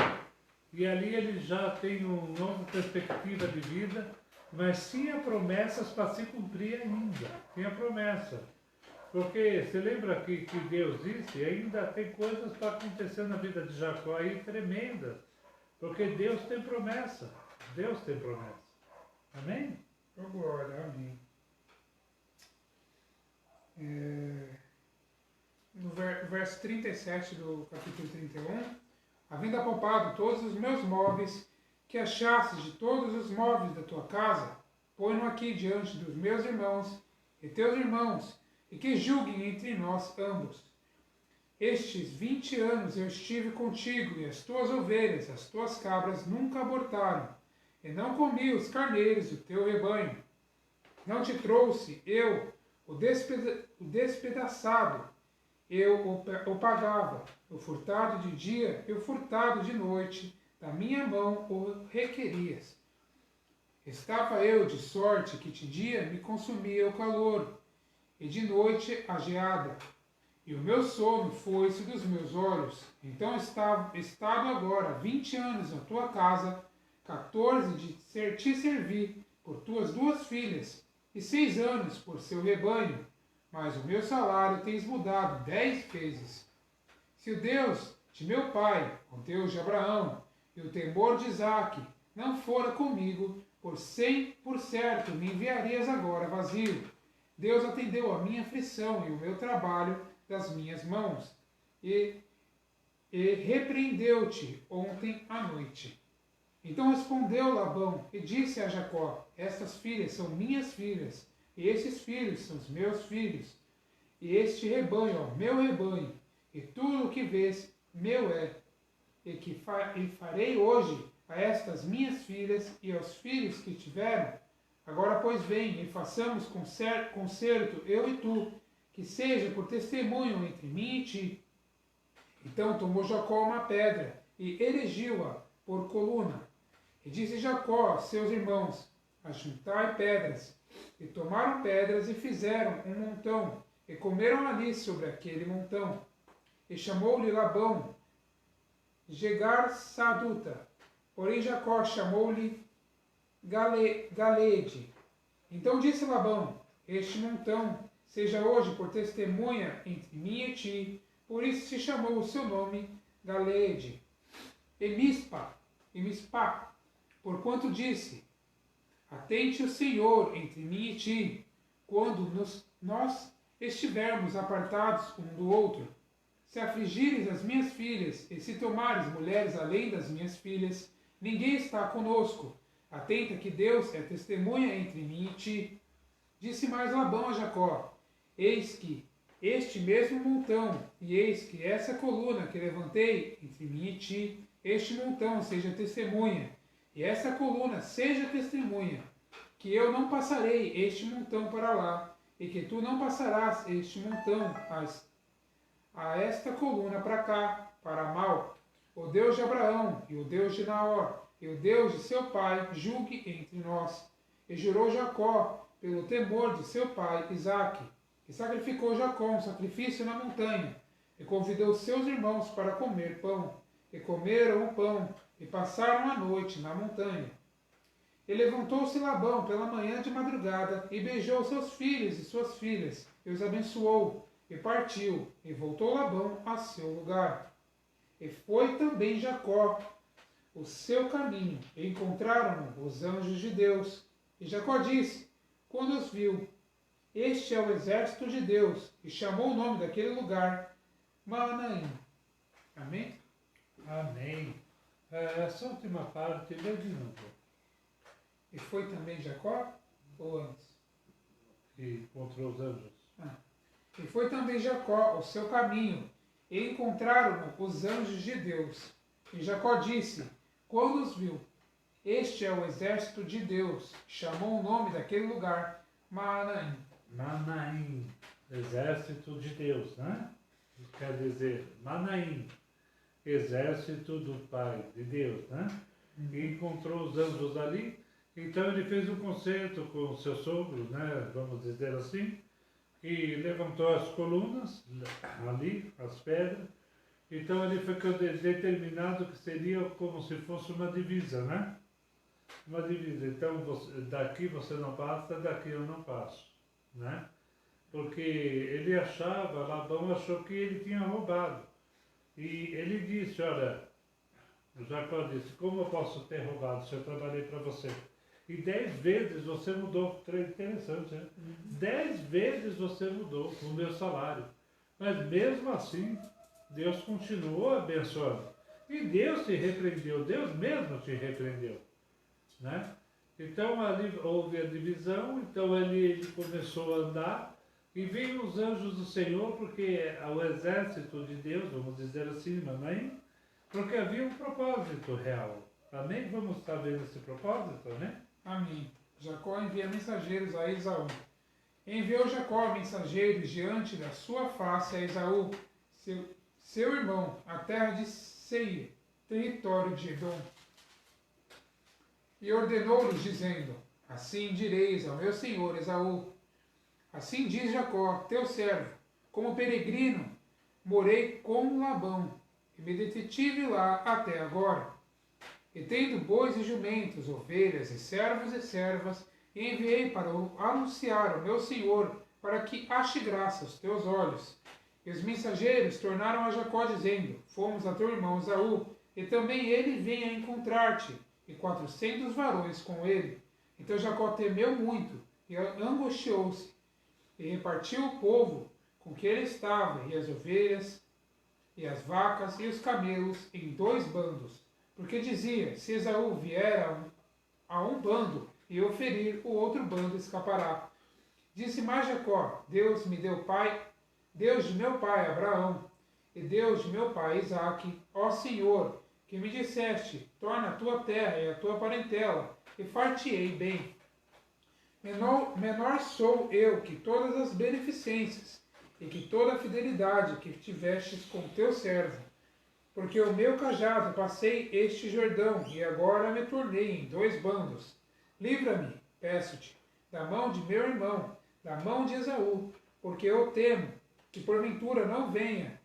e ali ele já tem uma nova perspectiva de vida, mas tinha promessas para se cumprir ainda, tinha promessa. Porque você lembra que Deus disse, ainda tem coisas para acontecer na vida de Jacó aí tremendas. Porque Deus tem promessa. Deus tem promessa. Amém?
Oh, glória, amém. No verso 37 do capítulo 31, havendo apalpado todos os meus móveis, que achasses de todos os móveis da tua casa, põe-no aqui diante dos meus irmãos e teus irmãos, e que julguem entre nós ambos. Estes 20 anos eu estive contigo, e as tuas ovelhas, as tuas cabras nunca abortaram, e não comi os carneiros do teu rebanho. Não te trouxe eu o despedaçado, eu o pagava, o furtado de dia e o furtado de noite, da minha mão o requerias. Estava eu de sorte que de dia me consumia o calor, e de noite a geada, e o meu sono foi-se dos meus olhos. Então estado agora 20 anos na tua casa, 14 de te servir por tuas 2 filhas, e 6 anos por seu rebanho, mas o meu salário tens mudado 10 vezes. Se o Deus de meu pai, o Deus de Abraão, e o temor de Isaque, não fora comigo, por 100% me enviarias agora vazio. Deus atendeu a minha aflição e o meu trabalho das minhas mãos, e repreendeu-te ontem à noite. Então respondeu Labão e disse a Jacó: estas filhas são minhas filhas, e estes filhos são os meus filhos, e este rebanho é o meu rebanho, e tudo o que vês meu é, e farei hoje a estas minhas filhas e aos filhos que tiveram. Agora, pois, vem e façamos concerto, eu e tu, que seja por testemunho entre mim e ti. Então tomou Jacó uma pedra e erigiu-a por coluna. E disse Jacó aos seus irmãos: ajuntai pedras. E tomaram pedras e fizeram um montão, e comeram ali sobre aquele montão. E chamou-lhe Labão Jegar-Saduta, porém Jacó chamou-lhe Galeede. Então disse Labão: este montão seja hoje por testemunha entre mim e ti. Por isso se chamou o seu nome Galeede. E Mispá, porquanto disse: atente o Senhor entre mim e ti, quando nós estivermos apartados um do outro. Se afligires as minhas filhas, e se tomares mulheres além das minhas filhas, ninguém está conosco. Atenta que Deus é testemunha entre mim e ti. Disse mais Labão a Jacó: eis que este mesmo montão, e eis que essa coluna que levantei entre mim e ti, este montão seja testemunha, e essa coluna seja testemunha, que eu não passarei este montão para lá, e que tu não passarás este montão a esta coluna para cá, para mal. O Deus de Abraão, e o Deus de Naor, e o Deus de seu pai, julgue entre nós. E jurou Jacó, pelo temor de seu pai Isaque. E sacrificou Jacó um sacrifício na montanha, e convidou seus irmãos para comer pão. E comeram o pão, e passaram a noite na montanha. E levantou-se Labão pela manhã de madrugada, e beijou seus filhos e suas filhas, e os abençoou, e partiu, e voltou Labão a seu lugar. E foi também Jacó o seu caminho, e encontraram-no os anjos de Deus. E Jacó disse, quando os viu: este é o exército de Deus, e chamou o nome daquele lugar Maanaim. Amém?
Amém. Essa última parte, lê de novo.
E foi também Jacó? Ou antes?
E encontrou os anjos.
E foi também Jacó o seu caminho, e encontraram-no os anjos de Deus. E Jacó disse, quando os viu: este é o exército de Deus. Chamou o nome daquele lugar Maanaim.
Manaim, exército de Deus, né? Quer dizer, Manaim, exército do Pai, de Deus, né? E encontrou os anjos ali, então ele fez um concerto com os seus sogros, né? Vamos dizer assim, e levantou as colunas ali, as pedras. Então ele ficou determinado que seria como se fosse uma divisa, né? Uma divisa. Então daqui você não passa, daqui eu não passo, né? porque ele achava, Labão achou que ele tinha roubado. E ele disse, olha, Jacó disse, como eu posso ter roubado se eu trabalhei para você? E 10 vezes você mudou. Interessante, né? 10 vezes você mudou o meu salário. Mas mesmo assim, Deus continuou abençoando. E Deus te repreendeu, Deus mesmo te repreendeu. Né? Então ali houve a divisão, então ele começou a andar, e veio os anjos do Senhor, porque o exército de Deus, vamos dizer assim, amém? Porque havia um propósito real. Amém? Vamos estar vendo esse propósito, né?
Amém. Jacó envia mensageiros a Esaú. Enviou Jacó mensageiros diante da sua face a Esaú, seu irmão, a terra de Seir, território de Edom. E ordenou-lhes, dizendo, assim direis ao meu senhor Esaú, assim diz Jacó, teu servo, como peregrino, morei com Labão, e me detive lá até agora. E tendo bois e jumentos, ovelhas e servos e servas, e enviei para anunciar ao meu senhor, para que ache graça aos teus olhos. E os mensageiros tornaram a Jacó, dizendo, fomos a teu irmão Esaú, e também ele vem a encontrar-te, e 400 varões com ele. Então Jacó temeu muito, e angustiou-se, e repartiu o povo com que ele estava, e as ovelhas, e as vacas, e os camelos, em 2 bandos. Porque dizia, se Esaú vier a um bando e eu ferir, o outro bando escapará. Disse mais Jacó, Deus me deu pai, Deus de meu pai Abraão, e Deus de meu pai Isaque, ó Senhor, que me disseste, torna a tua terra e a tua parentela, e far-te-ei bem. Menor sou eu que todas as beneficências, e que toda a fidelidade que tivestes com teu servo. Porque o meu cajado passei este Jordão, e agora me tornei em 2 bandos. Livra-me, peço-te, da mão de meu irmão, da mão de Esaú, porque eu temo que porventura não venha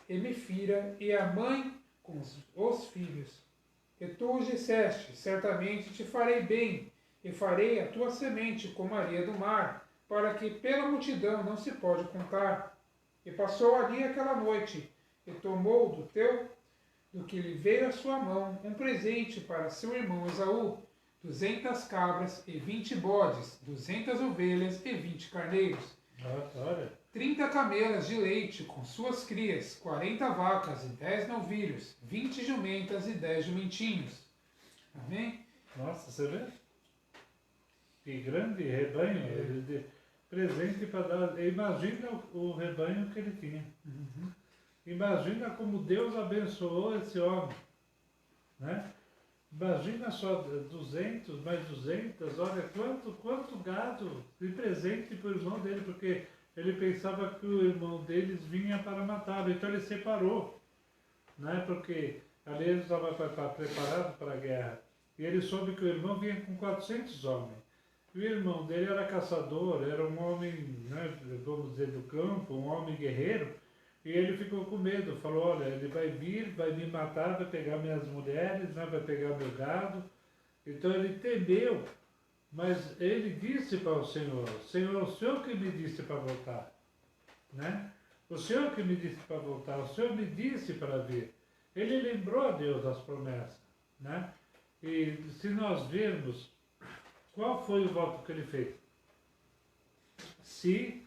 e me fira, e a mãe com os filhos. E tu os disseste, certamente te farei bem, e farei a tua semente como a areia do mar, para que pela multidão não se pode contar. E passou ali aquela noite, e tomou do que lhe veio à sua mão, um presente para seu irmão Esaú, 200 cabras e 20 bodes, 200 ovelhas e 20 carneiros.
Olha.
30 camelas de leite com suas crias, 40 vacas e 10 novilhos, 20 jumentas e 10 jumentinhos. Amém?
Nossa, você vê? Que grande rebanho, ele deu presente para dar. Imagina o rebanho que ele tinha.
Uhum.
Imagina como Deus abençoou esse homem, né? Imagina só 200, mais 200, olha quanto gado de presente para o irmão dele, porque ele pensava que o irmão deles vinha para matá-lo, então ele separou, né? Porque ali ele estava preparado para a guerra, e ele soube que o irmão vinha com 400 homens. E o irmão dele era caçador, era um homem, né, vamos dizer, do campo, um homem guerreiro. E ele ficou com medo, falou, olha, ele vai vir, vai me matar, vai pegar minhas mulheres, né, vai pegar meu gado. Então ele temeu, mas ele disse para o Senhor, o Senhor que me disse para voltar, né? O Senhor que me disse para voltar, o Senhor me disse para vir. Ele lembrou a Deus das promessas, né? E se nós vermos, qual foi o voto que ele fez? Se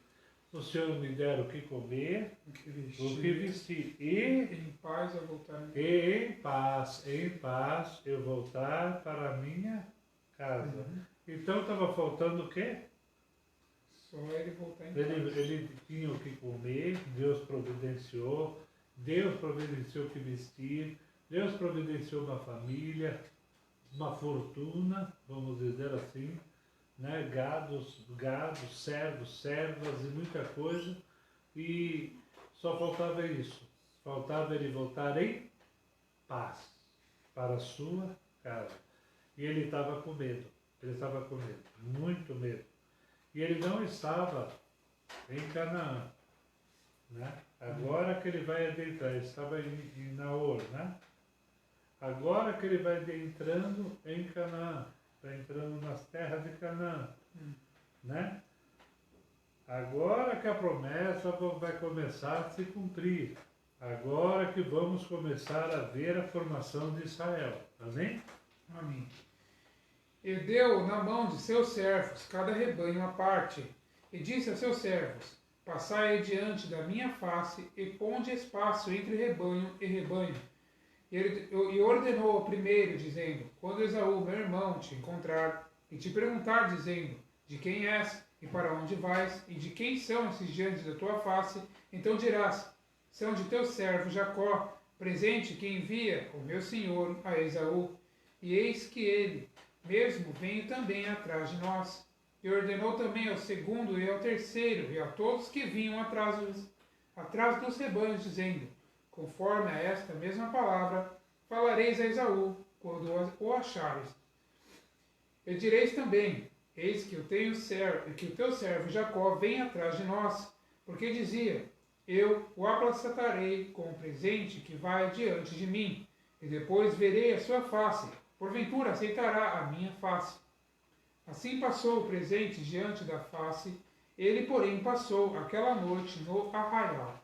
o Senhor me der o que comer, o que vestir, e
em paz eu voltar.
E em paz eu voltar para a minha casa.
Uhum.
Então estava faltando o quê?
Só ele voltar em paz.
Ele tinha o que comer, Deus providenciou o que vestir, Deus providenciou uma família, uma fortuna, vamos dizer assim, né? Gados, servos, servas e muita coisa, e só faltava isso, faltava ele voltar em paz para a sua casa. E ele estava com medo, muito medo. E ele não estava em Canaã, né? Agora que ele vai adentrar, ele estava em Naor, né? Agora que ele vai entrando em Canaã, está entrando nas terras de Canaã, né? Agora que a promessa vai começar a se cumprir. Agora que vamos começar a ver a formação de Israel. Amém?
Amém. E deu na mão de seus servos cada rebanho à parte, e disse a seus servos: Passai adiante da minha face, e ponde espaço entre rebanho e rebanho. E ordenou ao primeiro, dizendo: Quando Esaú, meu irmão, te encontrar, e te perguntar, dizendo: De quem és, e para onde vais, e de quem são esses diante da tua face, então dirás: São de teu servo Jacó, presente que envia o meu senhor a Esaú. E eis que ele mesmo veio também atrás de nós. E ordenou também ao segundo e ao terceiro, e a todos que vinham atrás dos rebanhos, dizendo: Conforme a esta mesma palavra, falareis a Esaú, quando o achares. E direis também: Eis que o teu servo Jacó vem atrás de nós, porque dizia: Eu o aplacarei com o presente que vai diante de mim, e depois verei a sua face. Porventura aceitará a minha face. Assim passou o presente diante da face, ele, porém, passou aquela noite no arraial.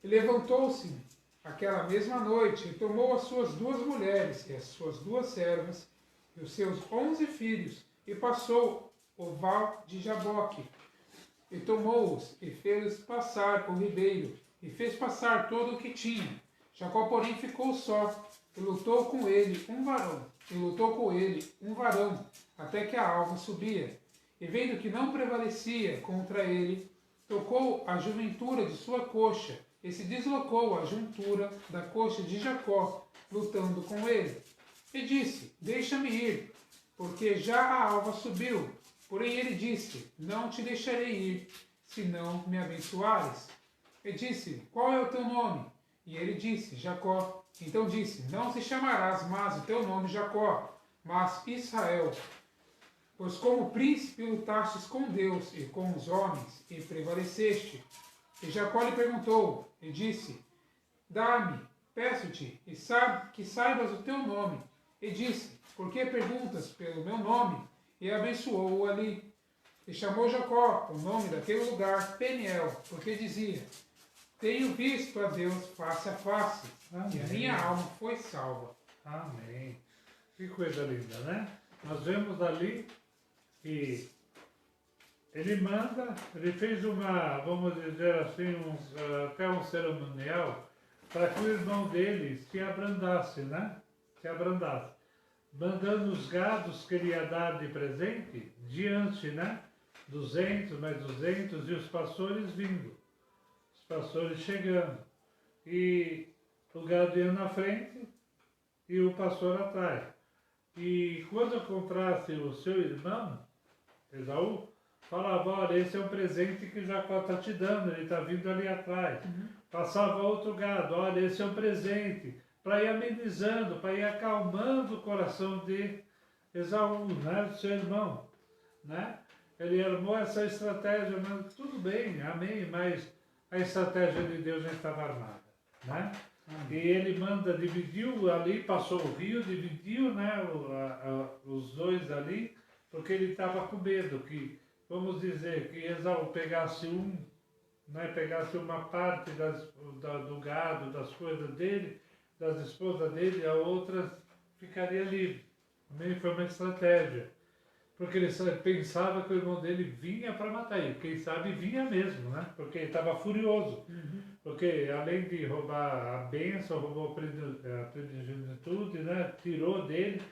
E levantou-se aquela mesma noite, e tomou as suas 2 mulheres, e as suas 2 servas, e os seus 11 filhos, e passou o val de Jaboque, e tomou-os, e fez passar o ribeiro, e fez passar todo o que tinha. Jacó, porém, ficou só, e lutou com ele um varão, até que a alva subia. E vendo que não prevalecia contra ele, tocou a juntura de sua coxa, e se deslocou a juntura da coxa de Jacó, lutando com ele. E disse: Deixa-me ir, porque já a alva subiu. Porém ele disse: Não te deixarei ir, se não me abençoares. E disse: Qual é o teu nome? E ele disse: Jacó. Então disse: Não se chamarás mais o teu nome Jacó, mas Israel. Pois como príncipe lutaste com Deus e com os homens, e prevaleceste. E Jacó lhe perguntou, e disse: Dá-me, peço-te, e que saibas o teu nome. E disse: Por que perguntas pelo meu nome? E abençoou-o ali. E chamou Jacó o nome daquele lugar Peniel, porque dizia: Tenho visto a Deus face a face,
Amém.
e a minha alma foi salva.
Amém. Que coisa linda, né? Nós vemos ali que ele fez uma, vamos dizer assim, até um cerimonial para que o irmão dele se abrandasse, né? Se abrandasse. Mandando os gados que ele ia dar de presente diante, né? 200, mais 200, e os pastores vindo. Os pastores chegando. E o gado ia na frente e o pastor atrás. E quando encontrasse o seu irmão, Esaú, falava: Olha, esse é um presente que Jacó está te dando, ele está vindo ali atrás. Passava outro gado: Olha, esse é um presente, para ir amenizando, para ir acalmando o coração de Esaú, né, do seu irmão. Né? Ele armou essa estratégia, mas tudo bem, amém, mas a estratégia de Deus já estava armada. Né? E ele dividiu ali, passou o rio, dividiu, né, os dois ali, porque ele estava com medo que, vamos dizer, que Esaú pegasse pegasse uma parte do gado, das coisas dele, das esposas dele, a outra ficaria livre. Também foi uma estratégia. Porque ele pensava que o irmão dele vinha para matar ele. Quem sabe vinha mesmo, né? Porque ele estava furioso. Porque além de roubar a bênção, roubou a primogenitura, né? Tirou dele.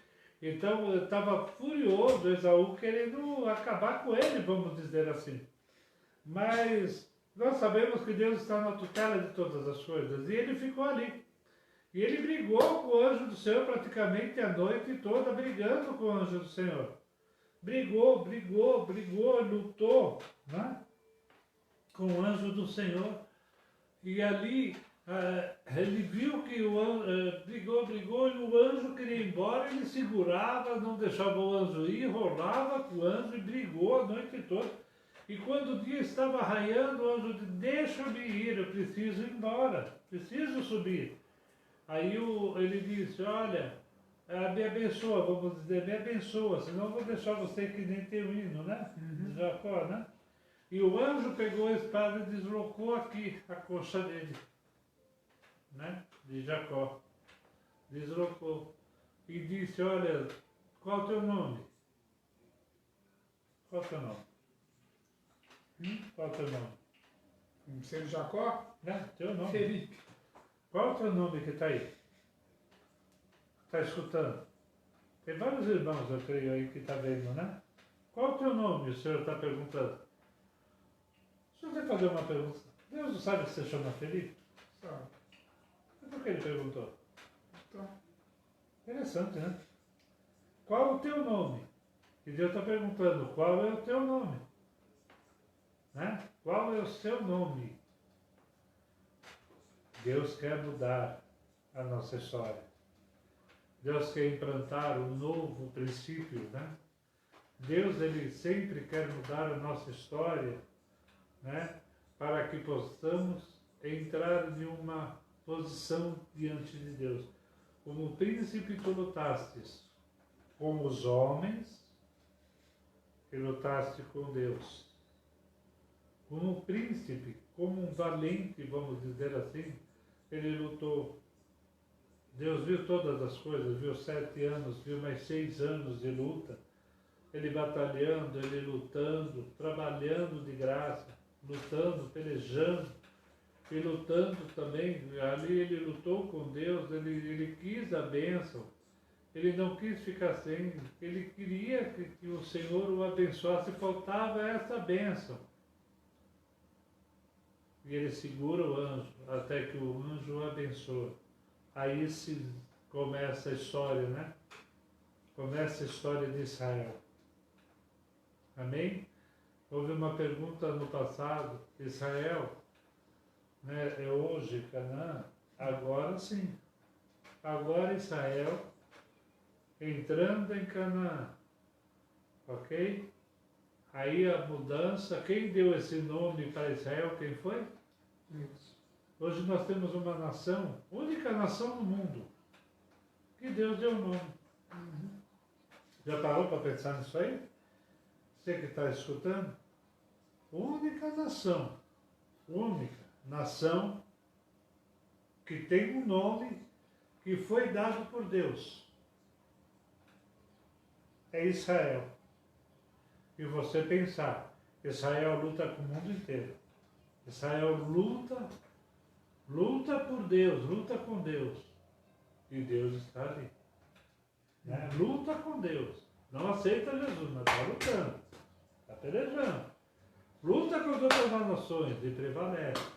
Então ele estava furioso, Esaú, querendo acabar com ele, vamos dizer assim. Mas nós sabemos que Deus está na tutela de todas as coisas. E ele ficou ali. E ele brigou com o anjo do Senhor praticamente a noite toda, brigando com o anjo do Senhor. Brigou, lutou, né? Com o anjo do Senhor. E ali ele viu que o anjo brigou, e o anjo queria ir embora, ele segurava, não deixava o anjo ir, rolava com o anjo e brigou a noite toda. E quando o dia estava raiando, o anjo disse: Deixa-me ir, eu preciso ir embora, preciso subir. Aí ele disse: Olha, me abençoa, vamos dizer, me abençoa, senão eu vou deixar você que nem teu hino, né? Jacó, né? E o anjo pegou a espada e deslocou aqui a coxa dele, né? De Jacó. Deslocou. E disse, olha, qual é o teu nome? Qual é o teu nome? Qual é o teu nome?
Sendo Jacó?
Teu nome.
Felipe.
Qual é o teu nome que está aí? Está escutando? Tem vários irmãos, eu creio, aí que está vendo, né? Qual é o teu nome? O senhor está perguntando. O senhor vai fazer uma pergunta. Deus não sabe que você chama Felipe?
Sabe?
Por que ele perguntou?
Então,
Interessante, né? Qual é o teu nome? E Deus está perguntando, qual é o teu nome? Né? Qual é o seu nome? Deus quer mudar a nossa história. Deus quer implantar um novo princípio, né? Deus, ele sempre quer mudar a nossa história, né? Para que possamos entrar em uma posição diante de Deus. Como príncipe tu lutastes com os homens e lutaste com Deus. Como príncipe, como um valente, vamos dizer assim, ele lutou. Deus viu todas as coisas, viu 7 anos, viu mais 6 anos de luta. Ele batalhando, ele lutando, trabalhando de graça, lutando, pelejando, e lutando também. Ali ele lutou com Deus, ele quis a bênção, ele não quis ficar sem, ele queria que o Senhor o abençoasse, faltava essa bênção. E ele segura o anjo, até que o anjo o abençoa. Aí se começa a história, né? Começa a história de Israel. Amém? Houve uma pergunta no passado, Israel, né, é hoje Canaã? Agora sim. Agora Israel entrando em Canaã. Ok? Aí a mudança, quem deu esse nome para Israel, quem foi?
Deus.
Hoje nós temos uma nação, única nação no mundo, que Deus deu o nome. Já parou para pensar nisso aí? Você que está escutando? Única nação que tem um nome que foi dado por Deus. É Israel. E você pensar, Israel luta com o mundo inteiro. Israel luta por Deus, luta com Deus. E Deus está ali. Né? Luta com Deus. Não aceita Jesus, mas está lutando. Está pelejando. Luta com todas as nações e prevalece.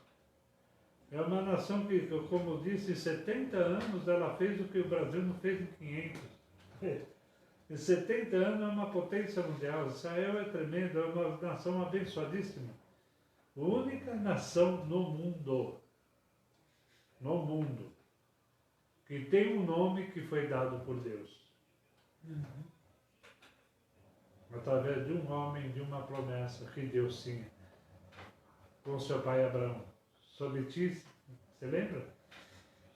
É uma nação que, como disse, em 70 anos ela fez o que o Brasil não fez em 500. Em 70 anos é uma potência mundial. Israel é tremendo, é uma nação abençoadíssima. Única nação no mundo, que tem um nome que foi dado por Deus. Através de um homem, de uma promessa que Deus tinha com seu pai Abraão. Sobre ti, você lembra?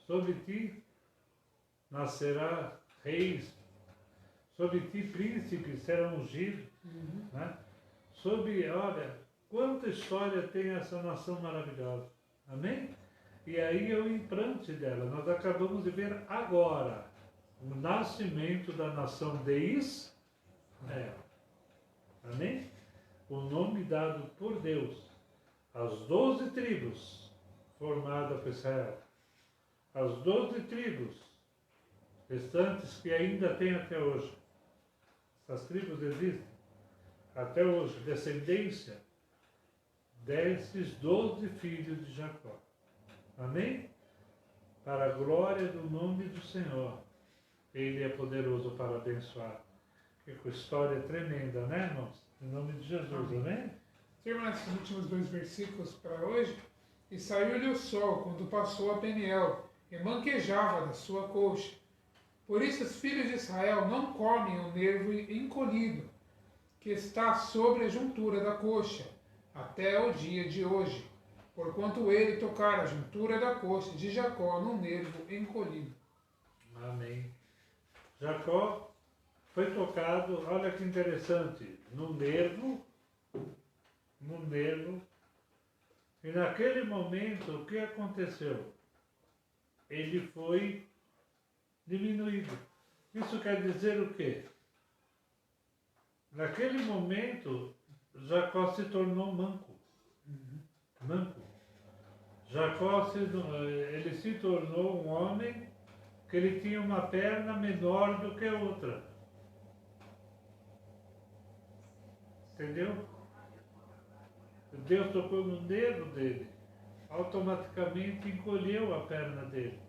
Sobre ti nascerá reis, sobre ti príncipes serão ungidos. Né? Sobre, olha, quanta história tem essa nação maravilhosa. Amém? E aí é o implante dela. Nós acabamos de ver agora o nascimento da nação de Israel. Amém? O nome dado por Deus às 12 tribos formadas por Israel. As 12 tribos restantes que ainda tem até hoje. Essas tribos existem até hoje. Descendência desses 12 filhos de Jacó. Amém? Para a glória do nome do Senhor. Ele é poderoso para abençoar. Que história tremenda, né, irmãos? Em nome de Jesus, amém?
Terminando esses últimos 2 versículos para hoje. E saiu-lhe o sol quando passou a Peniel, e manquejava da sua coxa. Por isso os filhos de Israel não comem o nervo encolhido, que está sobre a juntura da coxa, até o dia de hoje, porquanto ele tocara a juntura da coxa de Jacó no nervo encolhido.
Amém. Jacó foi tocado, olha que interessante, no nervo num nervo. E naquele momento, o que aconteceu? Ele foi diminuído. Isso quer dizer o quê? Naquele momento, Jacó se tornou manco. Manco. Jacó ele se tornou um homem que ele tinha uma perna menor do que a outra. Entendeu? Deus tocou no nervo dele, automaticamente encolheu a perna dele.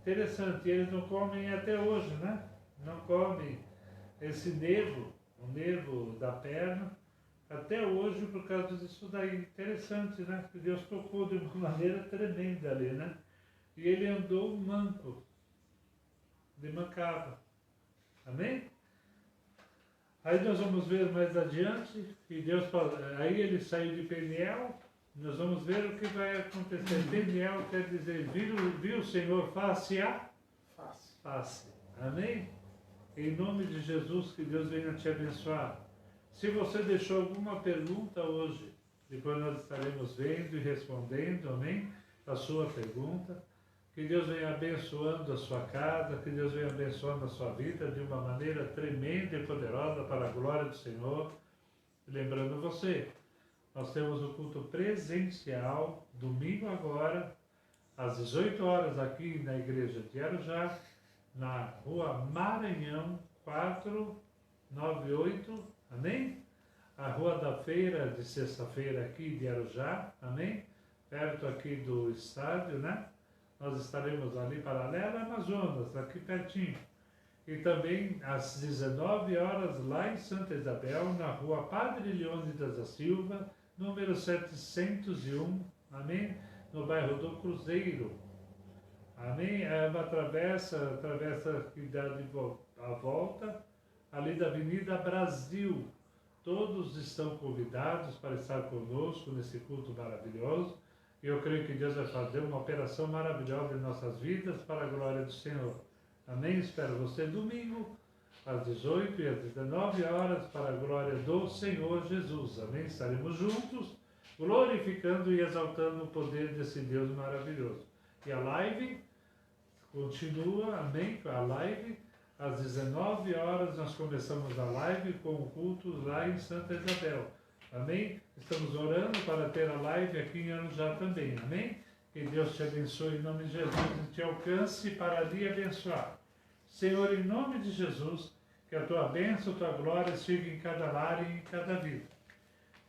Interessante, eles não comem até hoje, né? Não comem esse nervo, o nervo da perna, até hoje por causa disso daí. Interessante, né? Que Deus tocou de uma maneira tremenda ali, né? E ele andou manco, de mancava. Amém? Aí nós vamos ver mais adiante, e Deus, aí ele saiu de Peniel, nós vamos ver o que vai acontecer. Peniel quer dizer, viu o Senhor face a face. Amém? Em nome de Jesus, que Deus venha te abençoar. Se você deixou alguma pergunta hoje, depois nós estaremos vendo e respondendo, amém? A sua pergunta. Que Deus venha abençoando a sua casa, que Deus venha abençoando a sua vida de uma maneira tremenda e poderosa para a glória do Senhor. Lembrando você, nós temos o culto presencial, domingo agora, às 18 horas aqui na igreja de Arujá, na rua Maranhão 498, amém? A rua da feira de sexta-feira aqui de Arujá, amém? Perto aqui do estádio, né? Nós estaremos ali paralelo a Amazonas, aqui pertinho. E também às 19 horas lá em Santa Isabel, na rua Padre Leônidas da Silva, número 701, amém? No bairro do Cruzeiro. Amém? É uma travessa que dá a volta, ali da Avenida Brasil. Todos estão convidados para estar conosco nesse culto maravilhoso. E eu creio que Deus vai fazer uma operação maravilhosa em nossas vidas para a glória do Senhor. Amém? Espero você domingo, às 18 e às 19 horas, para a glória do Senhor Jesus. Amém? Estaremos juntos, glorificando e exaltando o poder desse Deus maravilhoso. E a live continua, amém? A live, às 19 horas, nós começamos a live com o culto lá em Santa Isabel. Amém? Estamos orando para ter a live aqui em Arujá também. Amém? Que Deus te abençoe em nome de Jesus e te alcance para lhe abençoar. Senhor, em nome de Jesus, que a tua bênção, a tua glória chegue em cada lar e em cada vida.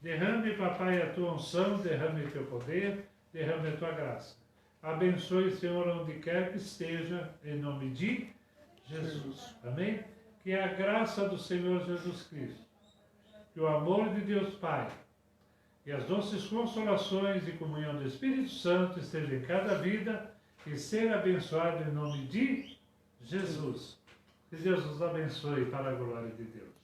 Derrame, papai, a tua unção, derrame o teu poder, derrame a tua graça. Abençoe, Senhor, onde quer que esteja, em nome de Jesus. Amém? Que a graça do Senhor Jesus Cristo, que o amor de Deus Pai e as doces consolações e comunhão do Espírito Santo estejam em cada vida e ser abençoado em nome de Jesus. Que Deus nos abençoe para a glória de Deus.